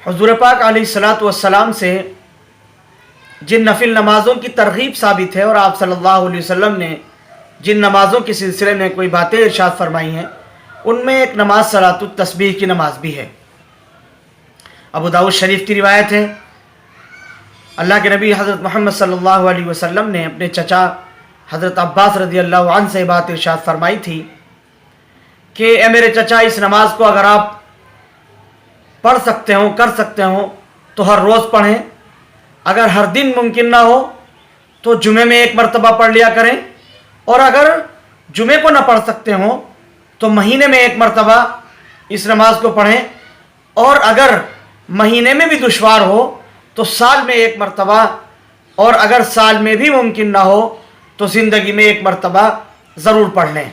हुज़ूर पाक अलैहिस्सलातु वस्सलाम से जिन नफिल नमाज़ों की तरगीब साबित है और आप सल्लल्लाहु अलैहि वसल्लम ने जिन नमाज़ों के सिलसिले में कोई बातें इरशाद फरमाई हैं, उनमें एक नमाज सलातुत तस्बीह की नमाज भी है। अबू दाऊद शरीफ की रिवायत है, अल्लाह के नबी हज़रत मोहम्मद सल्लल्लाहु अलैहि वसल्लम ने अपने चचा हज़रत अब्बास रज़ियल्लाहु अन्हु से बात इरशाद फरमाई थी कि ए मेरे चचा, इस नमाज को अगर आप पढ़ सकते हो, कर सकते हो तो हर रोज़ पढ़ें। अगर हर दिन मुमकिन ना हो तो जुमे में एक मरतबा पढ़ लिया करें, और अगर जुमे को ना पढ़ सकते हो तो महीने में एक मरतबा इस नमाज को पढ़ें, और अगर महीने में भी दुश्वार हो तो साल में एक मरतबा, और अगर साल में भी मुमकिन ना हो तो ज़िंदगी में एक मरतबा ज़रूर पढ़ लें।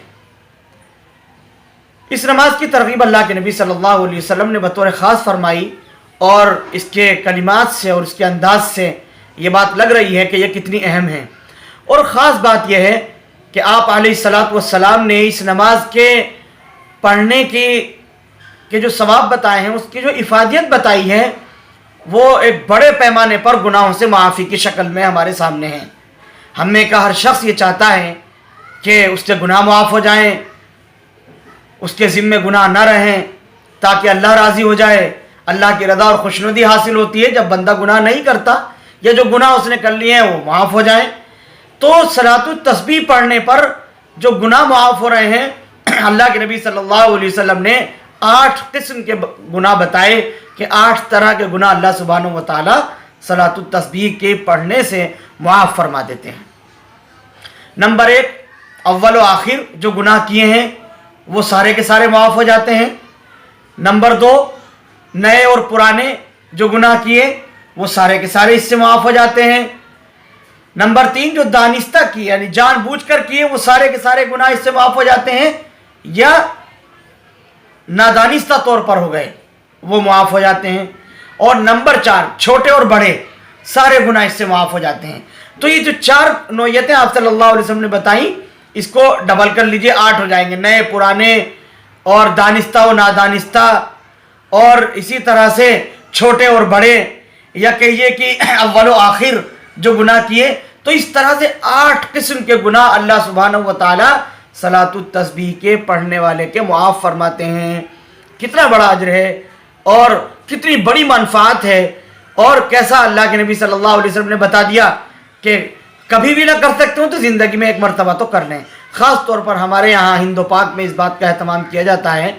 इस नमाज की तरगीब अल्लाह के नबी सल्लल्लाहु अलैहि वसल्लम ने बतौर ख़ास फरमाई, और इसके कलिमात से और इसके अंदाज से ये बात लग रही है कि यह कितनी अहम है। और ख़ास बात यह है कि आप अलैहिस्सलातु वस्सलाम ने इस नमाज के पढ़ने के जो सवाब बताए हैं, उसकी जो इफ़ादियत बताई है, वो एक बड़े पैमाने पर गुनाहों से माफ़ी की शक्ल में हमारे सामने है। हम में का हर शख्स ये चाहता है कि उसके गुनाह माफ़ हो जाएं, उसके ज़िम्मे गुनाह न रहें, ताकि अल्लाह राज़ी हो जाए। अल्लाह की रज़ा और खुशनुदी हासिल होती है जब बंदा गुनाह नहीं करता, या जो गुनाह उसने कर लिए हैं वो माफ़ हो जाएं। तो सलातुत तस्बीह पढ़ने पर जो गुनाह माफ़ हो रहे हैं, अल्लाह के नबी सल्लल्लाहु अलैहि वसल्लम ने 8 किस्म के गुनाह बताए कि 8 तरह के गुनाह अल्लाह सुब्हानहू व तआला सलातुत तस्बीह के पढ़ने से माफ़ फरमा देते हैं। नंबर 1, अव्वल व आखिर जो गुनाह किए हैं वो सारे के सारे माफ़ हो जाते हैं। नंबर 2, नए और पुराने जो गुनाह किए वो सारे के सारे इससे माफ़ हो जाते हैं। नंबर 3, जो दानिस्ता किए यानी जानबूझकर किए वो सारे के सारे गुनाह इससे माफ़ हो जाते हैं, या नादानिस्ता तौर पर हो गए वो माफ़ हो जाते हैं। और नंबर 4, छोटे और बड़े सारे गुनाह इससे माफ़ हो जाते हैं। तो ये जो 4 नौयतें आप सल्लल्लाहु अलैहि वसल्लम ने बताई, इसको डबल कर लीजिए, 8 हो जाएंगे। नए पुराने और दानिस्ता और नादानिस्ता, और इसी तरह से छोटे और बड़े, या कहिए कि अव्वल व आखिर जो गुनाह किए। तो इस तरह से 8 किस्म के गुनाह अल्लाह सुब्हानहू व तआला सलातुत तस्बीह के पढ़ने वाले के मुआफ़ फरमाते हैं। कितना बड़ा अजर है और कितनी बड़ी मनफ़ात है, और कैसा अल्लाह के नबी सल्लल्लाहु अलैहि वसल्लम ने बता दिया कि कभी भी ना कर सकते हो तो ज़िंदगी में एक मरतबा तो कर लें। ख़ास तौर पर हमारे यहाँ हिंदो पाक में इस बात का अहतमाम किया जाता है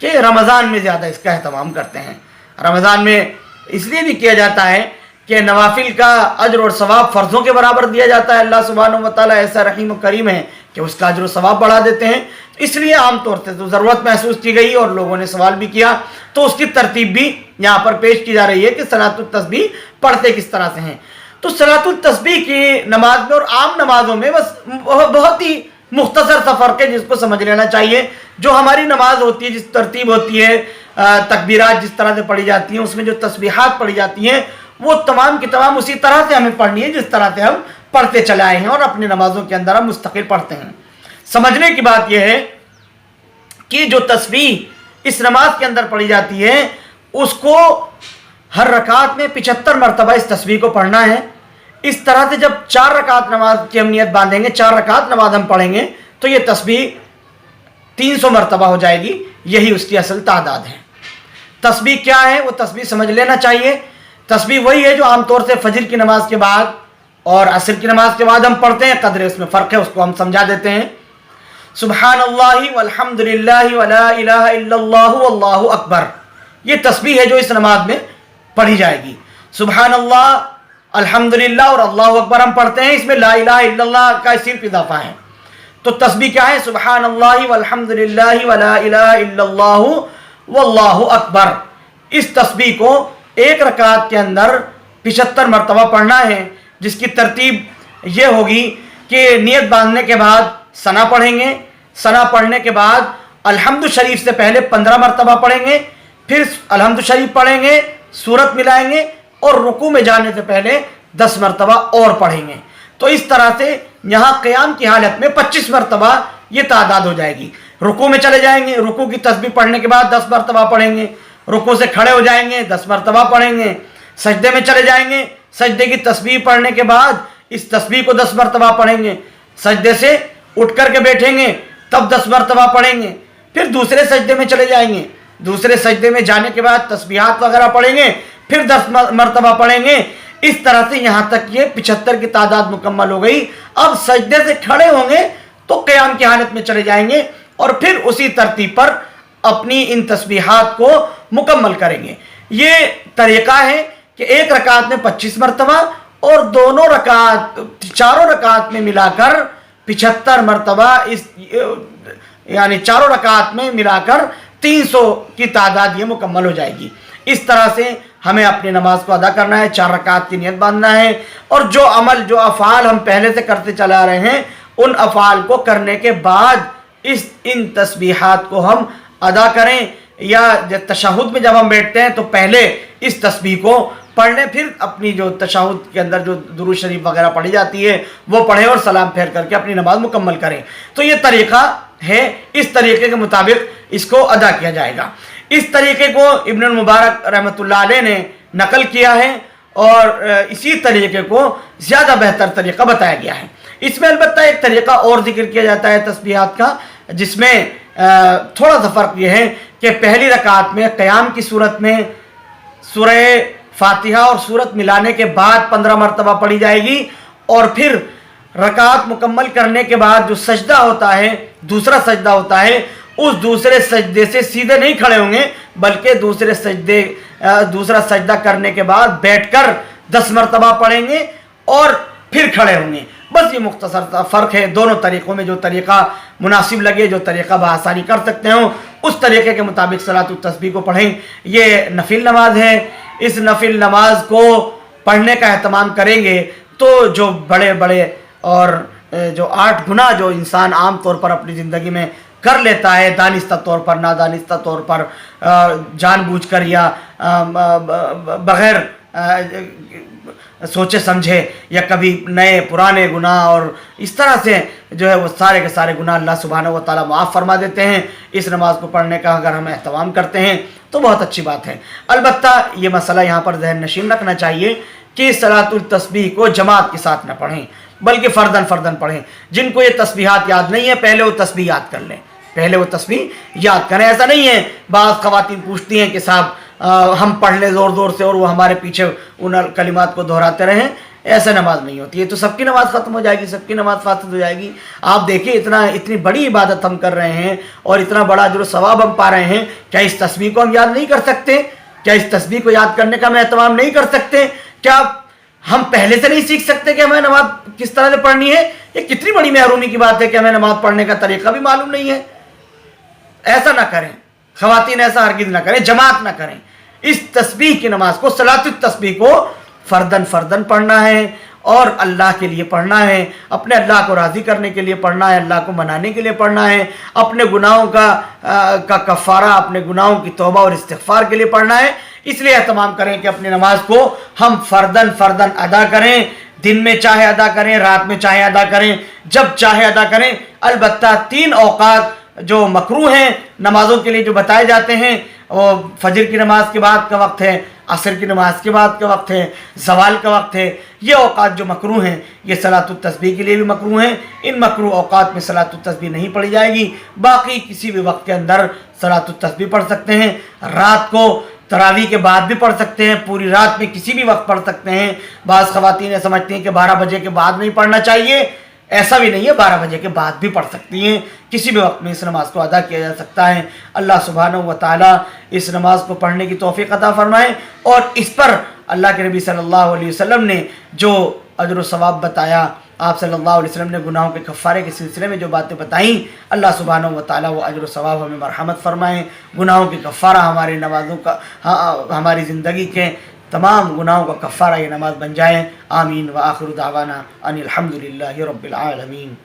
कि रमज़ान में ज़्यादा इसका अहतमाम करते हैं। रमज़ान में इसलिए भी किया जाता है कि नवाफिल का अजर और सवाब फ़र्ज़ों के बराबर दिया जाता है। अल्लाह सुब्हानहू व तआला ऐसा रहीम व करीम है कि उसका अजर और सवाब बढ़ा देते हैं। इसलिए आमतौर से तो ज़रूरत महसूस की गई और लोगों ने सवाल भी किया, तो उसकी तरतीब भी यहाँ पर पेश की जा रही है कि सलातुत तस्बीह पढ़ते किस तरह से हैं। तो सलातुत तस्बीह की नमाज में और आम नमाज़ों में बस बहुत ही मुख्तसर सा फ़र्क है जिसको समझ लेना चाहिए। जो हमारी नमाज होती है, जिस तरतीब होती है, तकबीरात जिस तरह से पढ़ी जाती हैं, उसमें जो तस्बीहात पढ़ी जाती हैं, वो तमाम की तमाम उसी तरह से हमें पढ़नी है जिस तरह से हम पढ़ते चले आए हैं और अपनी नमाज़ों के अंदर हम मुस्तकिल पढ़ते हैं। समझने की बात यह है कि जो तस्बीह इस नमाज के अंदर पढ़ी जाती है, उसको हर रकात में 75 मरतबा इस तस्बीह को पढ़ना है। इस तरह से जब 4 रकात नमाज की हम नियत बांधेंगे, 4 रकात नमाज हम पढ़ेंगे, तो ये तस्बीह 300 मरतबा हो जाएगी। यही उसकी असल तादाद है। तस्बीह क्या है वो तस्बीह समझ लेना चाहिए। तस्बीह वही है जो आमतौर से फजर की नमाज के बाद और असर की नमाज के बाद हम पढ़ते हैं। कदर उसमें फ़र्क है, उसको हम समझा देते हैं। सुब्हानल्लाहि वल्हम्दुलिल्लाहि वला इलाहा इल्लल्लाहु वल्लाहु अकबर, ये तस्बीह है जो इस नमाज में पढ़ी जाएगी। सुब्हानल्लाह, अल्हम्दुलिल्लाह और अल्लाहु अकबर हम पढ़ते हैं, इसमें ला इलाहा इल्लल्लाह का सिर्फ इजाफा है। तो तस्बीह क्या है? सुब्हानल्लाहि वल्हम्दुलिल्लाहि वला इलाहा इल्लल्लाहु वल्लाहु अकबर। इस तस्बीह को एक रकात के अंदर 75 मरतबा पढ़ना है, जिसकी तरतीब ये होगी कि नियत बांधने के बाद सना पढ़ेंगे, सना पढ़ने के बाद अल्हम्दु शरीफ से पहले 15 मरतबा पढ़ेंगे, फिर अल्हम्दु शरीफ पढ़ेंगे, सूरत मिलाएंगे और रुकू में जाने से पहले 10 मरतबा और पढ़ेंगे। तो इस तरह से यहाँ क़याम की हालत में 25 मरतबा ये तादाद हो जाएगी। रुकू में चले जाएंगे, रुकू की तस्बीह पढ़ने के बाद 10 मरतबा पढ़ेंगे, रुकू से खड़े हो जाएंगे, 10 मरतबा पढ़ेंगे, सजदे में चले जाएंगे, सजदे की तस्बीह पढ़ने के बाद इस तस्बीह को 10 मरतबा पढ़ेंगे, सजदे से उठ करके बैठेंगे तब 10 मरतबा पढ़ेंगे, फिर दूसरे सजदे में चले जाएंगे, दूसरे सजदे में जाने के बाद तस्बीहात वगैरह पढ़ेंगे, फिर 10 मरतबा पढ़ेंगे। इस तरह से यहाँ तक ये 75 की तादाद मुकम्मल हो गई। अब सजदे से खड़े होंगे तो क़याम की हालत में चले जाएंगे और फिर उसी तरतीब पर अपनी इन तस्बीहात को मुकम्मल करेंगे। ये तरीक़ा है कि एक रकात में 25 मरतबा और दोनों रकात, चारों रकात में मिलाकर 75 मरतबा, इस यानी चारों रकात में मिलाकर 300 की तादाद ये मुकम्मल हो जाएगी। इस तरह से हमें अपनी नमाज को अदा करना है, 4 रकात की नियत बांधना है और जो अमल, जो अफ़ाल हम पहले से करते चला रहे हैं उन अफ़ाल को करने के बाद इन तस्बीहात को हम अदा करें। या तशहुद में जब हम बैठते हैं तो पहले इस तस्बीह को पढ़ लें, फिर अपनी जो तशहुद के अंदर जो दुरूद शरीफ वगैरह पढ़ी जाती है वो पढ़ें और सलाम फेर करके अपनी नमाज मुकम्मल करें। तो ये तरीक़ा है, इस तरीक़े के मुताबिक इसको अदा किया जाएगा। इस तरीक़े को इब्नुल मुबारक रहमतुल्लाह अलैह ने नकल किया है और इसी तरीक़े को ज़्यादा बेहतर तरीक़ा बताया गया है। इसमें अलबत्ता एक तरीक़ा और जिक्र किया जाता है तस्बीहात का, जिसमें थोड़ा सा फ़र्क ये है कि पहली रकात में क़याम की सूरत में सूरह फातिहा और सूरत मिलाने के बाद 15 मरतबा पढ़ी जाएगी और फिर रकात मुकम्मल करने के बाद जो सजदा होता है, दूसरा सजदा होता है, उस दूसरे सजदे से सीधे नहीं खड़े होंगे बल्कि दूसरा सजदा करने के बाद बैठकर 10 मरतबा पढ़ेंगे और फिर खड़े होंगे। बस ये मुख्तसर सा फ़र्क है। दोनों तरीक़ों में जो तरीक़ा मुनासिब लगे, जो तरीक़ा बआसानी कर सकते हो, उस तरीक़े के मुताबिक सलातुत तस्बीह को पढ़ें। ये नफिल नमाज है। इस नफिल नमाज को पढ़ने का एहतमाम करेंगे तो जो बड़े बड़े और जो 8 गुनाह जो इंसान आम तौर पर अपनी ज़िंदगी में कर लेता है, दानिस्ता तौर पर, नादानिस्ता तौर पर, जानबूझकर या बग़ैर सोचे समझे, या कभी नए पुराने गुनाह, और इस तरह से जो है वो सारे के सारे गुनाह अल्लाह सुब्हानहू व तआला माफ़ फरमा देते हैं। इस नमाज को पढ़ने का अगर हम एहतमाम करते हैं तो बहुत अच्छी बात है। अलबत्ता ये मसला यहाँ पर ज़हन नशीन रखना चाहिए कि सलातुल तस्बीह को जमात के साथ न पढ़ें बल्कि फ़र्दन फ़र्दन पढ़ें। जिनको ये तस्बीहात याद नहीं है पहले वो तस्बीह याद कर लें, पहले वो तस्बीह याद करें। ऐसा नहीं है, बाज़ ख़वातीन पूछती हैं कि साहब हम पढ़ लें ज़ोर ज़ोर से और वो हमारे पीछे उन कलिमात को दोहराते रहें, ऐसे नमाज नहीं होती है। तो सबकी नमाज ख़त्म हो जाएगी, सबकी नमाज फासिद हो जाएगी। आप देखिए इतनी बड़ी इबादत हम कर रहे हैं और इतना बड़ा अजर सवाब हम पा रहे हैं, क्या इस तस्बीह को हम याद नहीं कर सकते? क्या इस तस्बीह को याद करने का हम एहतमाम नहीं कर सकते? क्या हम पहले से नहीं सीख सकते कि हमें नमाज किस तरह से पढ़नी है? ये कितनी बड़ी महरूमी की बात है कि हमें नमाज पढ़ने का तरीक़ा भी मालूम नहीं है। ऐसा ना करें ख़वातीन, ऐसा हरगिज़ ना करें, जमात ना करें। इस तस्बीह की नमाज को, सलातुत तस्बीह को फ़र्दन फ़र्दन पढ़ना है और अल्लाह के लिए पढ़ना है, अपने अल्लाह को राज़ी करने के लिए पढ़ना है, अल्लाह को मनाने के लिए पढ़ना है, अपने गुनाहों का कफ़ारा, अपने गुनाहों की तौबा और इस्तिग़फ़ार के लिए पढ़ना है। इसलिए एहतमाम करें कि अपनी नमाज को हम फ़र्दन फ़र्दन अदा करें। दिन में चाहे अदा करें, रात में चाहे अदा करें, जब चाहे अदा करें। अलबत्ता 3 औक़ात जो मकरूह हैं नमाज़ों के लिए जो बताए जाते हैं, वो फजर की नमाज के बाद का वक्त है, असर की नमाज के बाद का वक्त है, ज़वाल का वक्त है। ये औक़ात जो मकरूह हैं ये सलातुत तस्बीह के लिए भी मकरूह हैं। इन मकरूह औक़ात में सलातुत तस्बीह नहीं पढ़ी जाएगी। बाकी किसी भी वक्त के अंदर सलातुत तस्बीह पढ़ सकते हैं। रात को तरावी के बाद भी पढ़ सकते हैं, पूरी रात में किसी भी वक्त पढ़ सकते हैं। बाज़ ख़वातीन समझती हैं कि 12 बजे के बाद नहीं पढ़ना चाहिए, ऐसा भी नहीं है, 12 बजे के बाद भी पढ़ सकती हैं। किसी भी वक्त में इस नमाज को अदा किया जा सकता है। अल्लाह सुब्हानहू व तआला इस नमाज को पढ़ने की तौफ़ीक़ अता फ़रमाए और इस पर अल्लाह के नबी सल्लल्लाहु अलैहि वसल्लम ने जो अजर व सवाब बताया, आप सल्लल्लाहु अलैहि वसल्लम ने गुनाहों के कफ़ारे के सिलसिले में जो बातें बताईं, अल्लाह सुब्हानहू व तआला वो अजर व सवाब हमें मरहमत फ़रमाएँ। गुनाहों के कफ़ारा हमारी नमाज़ों का, हमारी ज़िंदगी के तमाम गुनाहों का कफ़ारा ये नमाज बन जाए। आमीन व आखिरु दावाना अनिल हम्दुलिल्लाहि रब्बिल आलमीन।